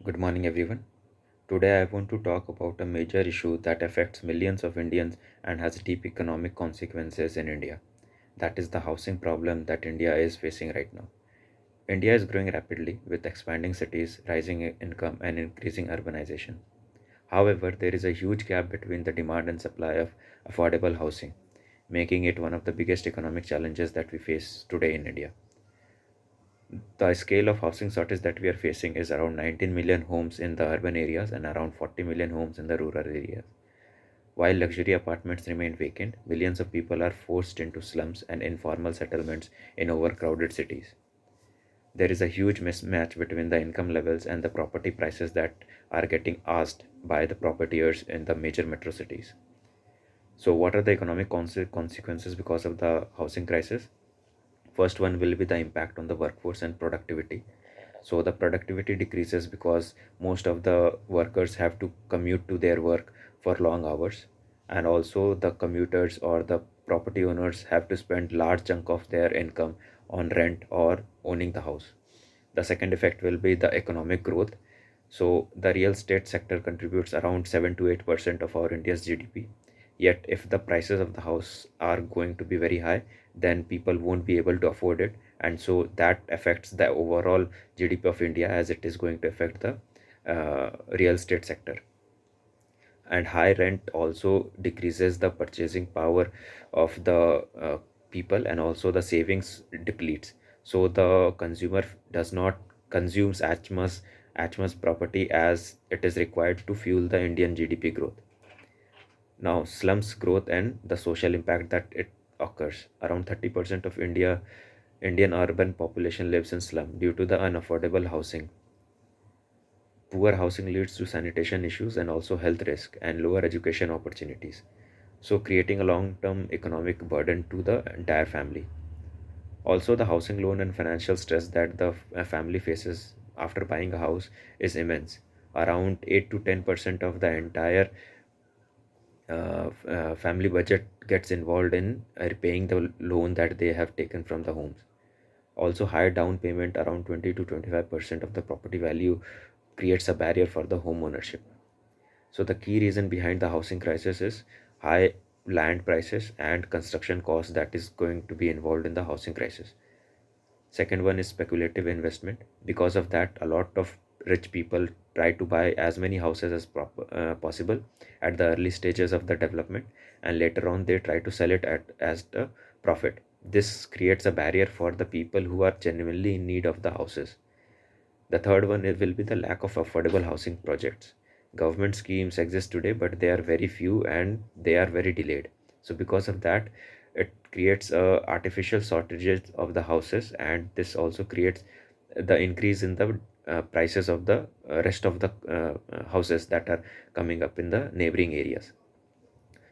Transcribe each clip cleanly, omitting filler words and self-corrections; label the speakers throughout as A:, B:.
A: Good morning, everyone. Today, I want to talk about a major issue that affects millions of Indians and has deep economic consequences in India. That is the housing problem that India is facing right now. India is growing rapidly with expanding cities, rising income, and increasing urbanization. However, there is a huge gap between the demand and supply of affordable housing, making it one of the biggest economic challenges that we face today in India. The scale of housing shortage that we are facing is around 19 million homes in the urban areas and around 40 million homes in the rural areas. While luxury apartments remain vacant, millions of people are forced into slums and informal settlements in overcrowded cities. There is a huge mismatch between the income levels and the property prices that are getting asked by the propertiers in the major metro cities. So, what are the economic consequences because of the housing crisis? First one will be the impact on the workforce and productivity. So the productivity decreases because most of the workers have to commute to their work for long hours, and also the commuters or the property owners have to spend large chunk of their income on rent or owning the house. The second effect will be the economic growth. So the real estate sector contributes around 7 to 8% of our India's GDP. Yet if the prices of the house are going to be very high, then people won't be able to afford it, and so that affects the overall GDP of India, as it is going to affect the real estate sector. And high rent also decreases the purchasing power of the people, and also the savings depletes, so the consumer does not consumes as much property as it is required to fuel the Indian GDP growth. Now, slums growth and the social impact that it occurs. Around 30% of Indian urban population lives in slum due to the unaffordable housing. Poor housing leads to sanitation issues and also health risk and lower education opportunities, so creating a long-term economic burden to the entire family. Also, the housing loan and financial stress that the family faces after buying a house is immense. Around 8 to 10% of the entire family budget gets involved in repaying the loan that they have taken from the homes. Also, high down payment around 20 to 25% of the property value creates a barrier for the home ownership. So the key reason behind the housing crisis is high land prices and construction costs that is going to be involved in the housing crisis. Second one is speculative investment. Because of that, a lot of rich people try to buy as many houses as possible at the early stages of the development, and later on they try to sell it at as the profit. This creates a barrier for the people who are genuinely in need of the houses. The third one will be the lack of affordable housing projects. Government schemes exist today, but they are very few and they are very delayed. So because of that, it creates artificial shortages of the houses, and this also creates the increase in the prices of the rest of the houses that are coming up in the neighboring areas.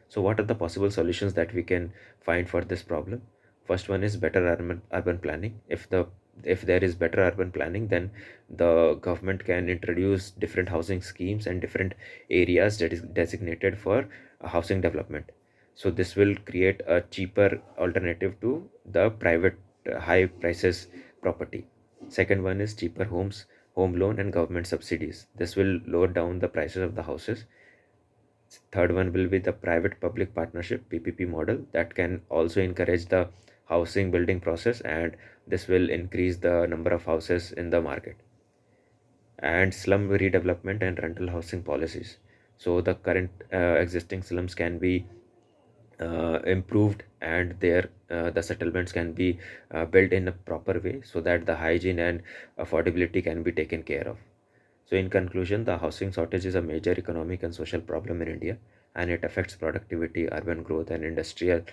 A: So, what are the possible solutions that we can find for this problem? First one is better urban planning. If there is better urban planning, then the government can introduce different housing schemes and different areas that is designated for housing development. So this will create a cheaper alternative to the private high prices property. Second one is cheaper home loan and government subsidies. This will lower down the prices of the houses. Third one will be the private public partnership PPP model that can also encourage the housing building process, and this will increase the number of houses in the market. And slum redevelopment and rental housing policies. So the current existing slums can be improved, and the settlements can be built in a proper way so that the hygiene and affordability can be taken care of. So, in conclusion, the housing shortage is a major economic and social problem in India, and it affects productivity, urban growth, and industrial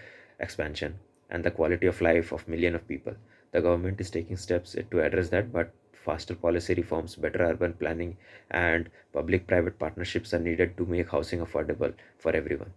A: expansion, and the quality of life of millions of people. The government is taking steps to address that, but faster policy reforms, better urban planning, and public private partnerships are needed to make housing affordable for everyone.